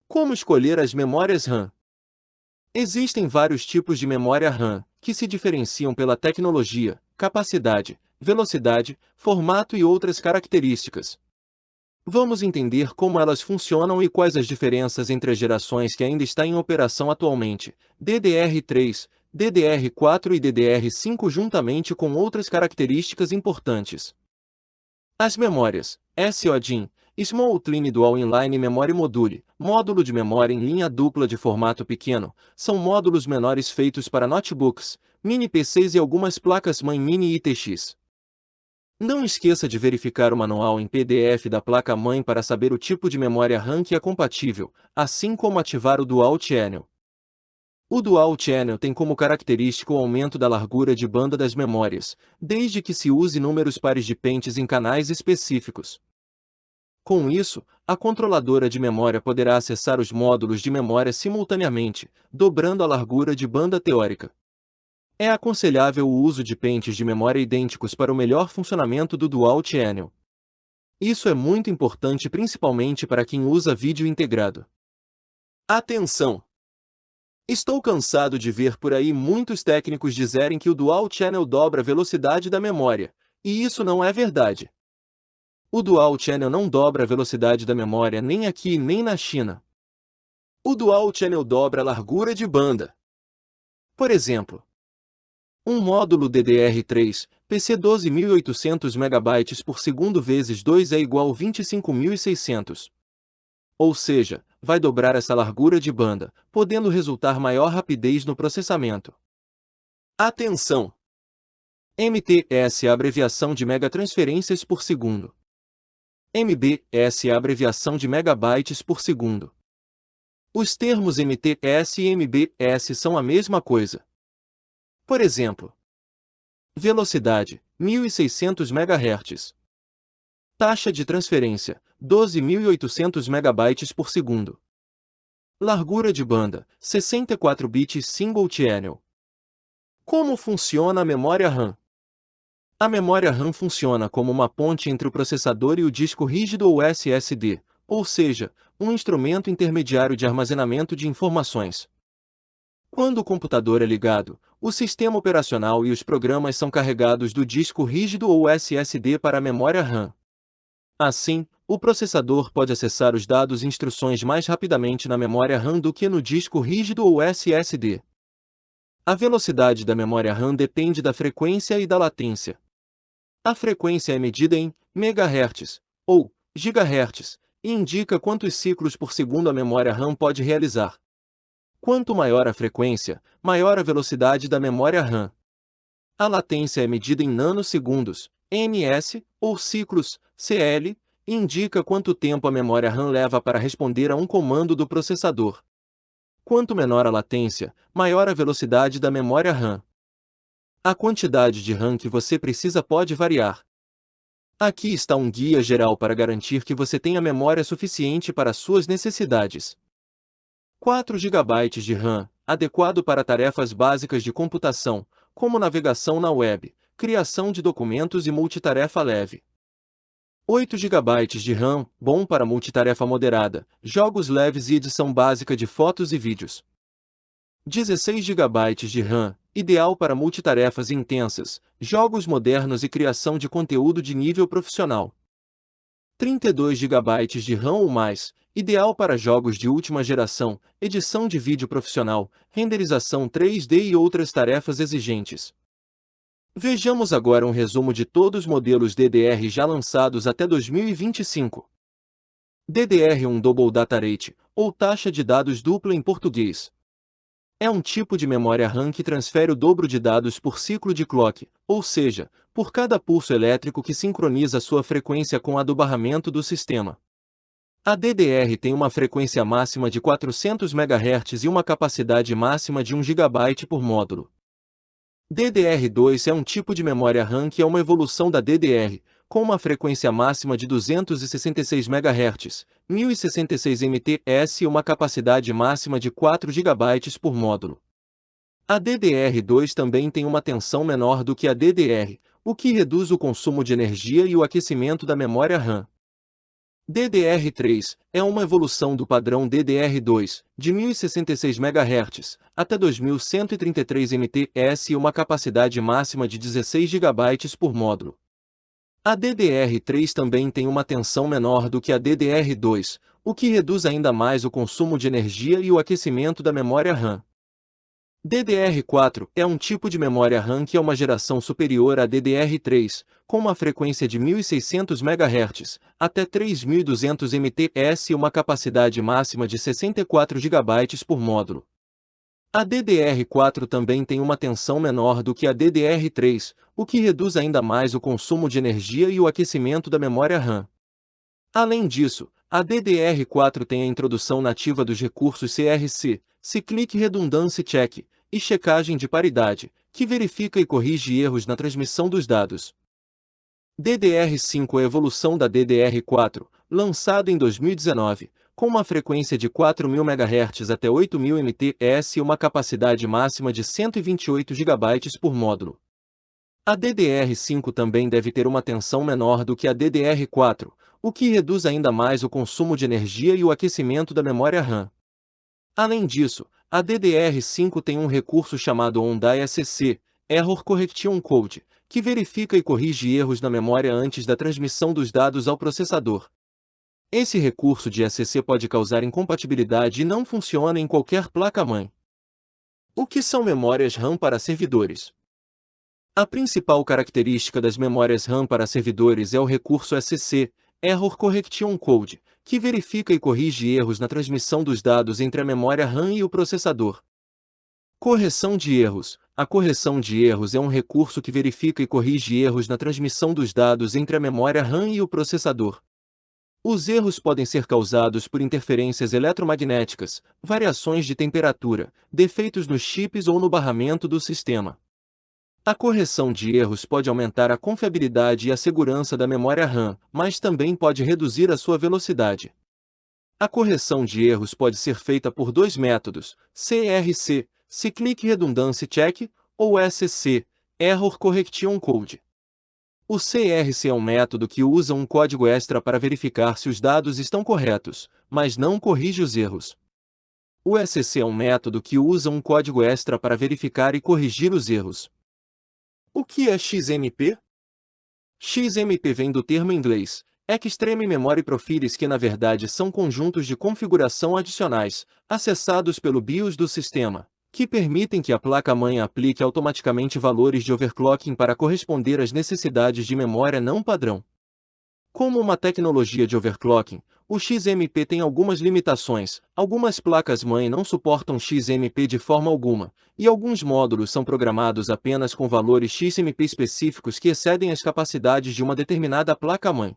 Como escolher as memórias RAM? Existem vários tipos de memória RAM, que se diferenciam pela tecnologia, capacidade, velocidade, formato e outras características. Vamos entender como elas funcionam e quais as diferenças entre as gerações que ainda estão em operação atualmente, DDR3, DDR4 e DDR5 juntamente com outras características importantes. As memórias SODIMM, Small Clean Dual Inline Memory Module, módulo de memória em linha dupla de formato pequeno, são módulos menores feitos para notebooks, mini PCs e algumas placas-mãe mini ITX. Não esqueça de verificar o manual em PDF da placa-mãe para saber o tipo de memória RAM que é compatível, assim como ativar o Dual Channel. O Dual Channel tem como característica o aumento da largura de banda das memórias, desde que se use números pares de pentes em canais específicos. Com isso, a controladora de memória poderá acessar os módulos de memória simultaneamente, dobrando a largura de banda teórica. É aconselhável o uso de pentes de memória idênticos para o melhor funcionamento do Dual Channel. Isso é muito importante principalmente para quem usa vídeo integrado. Atenção! Estou cansado de ver por aí muitos técnicos dizerem que o Dual Channel dobra a velocidade da memória, e isso não é verdade. O Dual Channel não dobra a velocidade da memória nem aqui nem na China. O Dual Channel dobra a largura de banda. Por exemplo, um módulo DDR3, PC 12.800 MB por segundo vezes 2 é igual a 25.600. Ou seja, vai dobrar essa largura de banda, podendo resultar maior rapidez no processamento. Atenção! MTS é a abreviação de megatransferências por segundo. MBS é a abreviação de megabytes por segundo. Os termos MTS e MBS são a mesma coisa. Por exemplo, velocidade, 1600 MHz. Taxa de transferência, 12.800 MB por segundo. Largura de banda, 64 bits single channel. Como funciona a memória RAM? A memória RAM funciona como uma ponte entre o processador e o disco rígido ou SSD, ou seja, um instrumento intermediário de armazenamento de informações. Quando o computador é ligado, o sistema operacional e os programas são carregados do disco rígido ou SSD para a memória RAM. Assim, o processador pode acessar os dados e instruções mais rapidamente na memória RAM do que no disco rígido ou SSD. A velocidade da memória RAM depende da frequência e da latência. A frequência é medida em MHz ou GHz e indica quantos ciclos por segundo a memória RAM pode realizar. Quanto maior a frequência, maior a velocidade da memória RAM. A latência é medida em nanosegundos, ms, ou ciclos, cl, e indica quanto tempo a memória RAM leva para responder a um comando do processador. Quanto menor a latência, maior a velocidade da memória RAM. A quantidade de RAM que você precisa pode variar. Aqui está um guia geral para garantir que você tenha memória suficiente para suas necessidades. 4 GB de RAM, adequado para tarefas básicas de computação, como navegação na web, criação de documentos e multitarefa leve. 8 GB de RAM, bom para multitarefa moderada, jogos leves e edição básica de fotos e vídeos. 16 GB de RAM, ideal para multitarefas intensas, jogos modernos e criação de conteúdo de nível profissional. 32 GB de RAM ou mais, ideal para jogos de última geração, edição de vídeo profissional, renderização 3D e outras tarefas exigentes. Vejamos agora um resumo de todos os modelos DDR já lançados até 2025. DDR1 Double Data Rate, ou taxa de dados dupla em português. É um tipo de memória RAM que transfere o dobro de dados por ciclo de clock, ou seja, por cada pulso elétrico que sincroniza sua frequência com a do barramento do sistema. A DDR tem uma frequência máxima de 400 MHz e uma capacidade máxima de 1 GB por módulo. DDR2 é um tipo de memória RAM que é uma evolução da DDR, com uma frequência máxima de 266 MHz, 1066 MTS e uma capacidade máxima de 4 GB por módulo. A DDR2 também tem uma tensão menor do que a DDR, o que reduz o consumo de energia e o aquecimento da memória RAM. DDR3 é uma evolução do padrão DDR2, de 1066 MHz, até 2133 MTS e uma capacidade máxima de 16 GB por módulo. A DDR3 também tem uma tensão menor do que a DDR2, o que reduz ainda mais o consumo de energia e o aquecimento da memória RAM. DDR4 é um tipo de memória RAM que é uma geração superior à DDR3, com uma frequência de 1600 MHz, até 3200 MTS e uma capacidade máxima de 64 GB por módulo. A DDR4 também tem uma tensão menor do que a DDR3, o que reduz ainda mais o consumo de energia e o aquecimento da memória RAM. Além disso, a DDR4 tem a introdução nativa dos recursos CRC, Cyclic Redundancy Check, e checagem de paridade, que verifica e corrige erros na transmissão dos dados. DDR5 é a evolução da DDR4, lançado em 2019, com uma frequência de 4.000 MHz até 8.000 MTS e uma capacidade máxima de 128 GB por módulo. A DDR5 também deve ter uma tensão menor do que a DDR4, o que reduz ainda mais o consumo de energia e o aquecimento da memória RAM. Além disso, a DDR5 tem um recurso chamado ONDAI-SC, Error Correction Code, que verifica e corrige erros na memória antes da transmissão dos dados ao processador. Esse recurso de SC pode causar incompatibilidade e não funciona em qualquer placa-mãe. O que são memórias RAM para servidores? A principal característica das memórias RAM para servidores é o recurso SC, Error Correction Code, que verifica e corrige erros na transmissão dos dados entre a memória RAM e o processador. Correção de erros. A correção de erros é um recurso que verifica e corrige erros na transmissão dos dados entre a memória RAM e o processador. Os erros podem ser causados por interferências eletromagnéticas, variações de temperatura, defeitos nos chips ou no barramento do sistema. A correção de erros pode aumentar a confiabilidade e a segurança da memória RAM, mas também pode reduzir a sua velocidade. A correção de erros pode ser feita por dois métodos, CRC, Cyclic Redundancy Check, ou SC, Error Correction Code. O CRC é um método que usa um código extra para verificar se os dados estão corretos, mas não corrige os erros. O SC é um método que usa um código extra para verificar e corrigir os erros. O que é XMP? XMP vem do termo inglês Extreme Memory Profiles, que na verdade são conjuntos de configuração adicionais, acessados pelo BIOS do sistema, que permitem que a placa-mãe aplique automaticamente valores de overclocking para corresponder às necessidades de memória não padrão. Como uma tecnologia de overclocking, o XMP tem algumas limitações. Algumas placas-mãe não suportam XMP de forma alguma, e alguns módulos são programados apenas com valores XMP específicos que excedem as capacidades de uma determinada placa-mãe.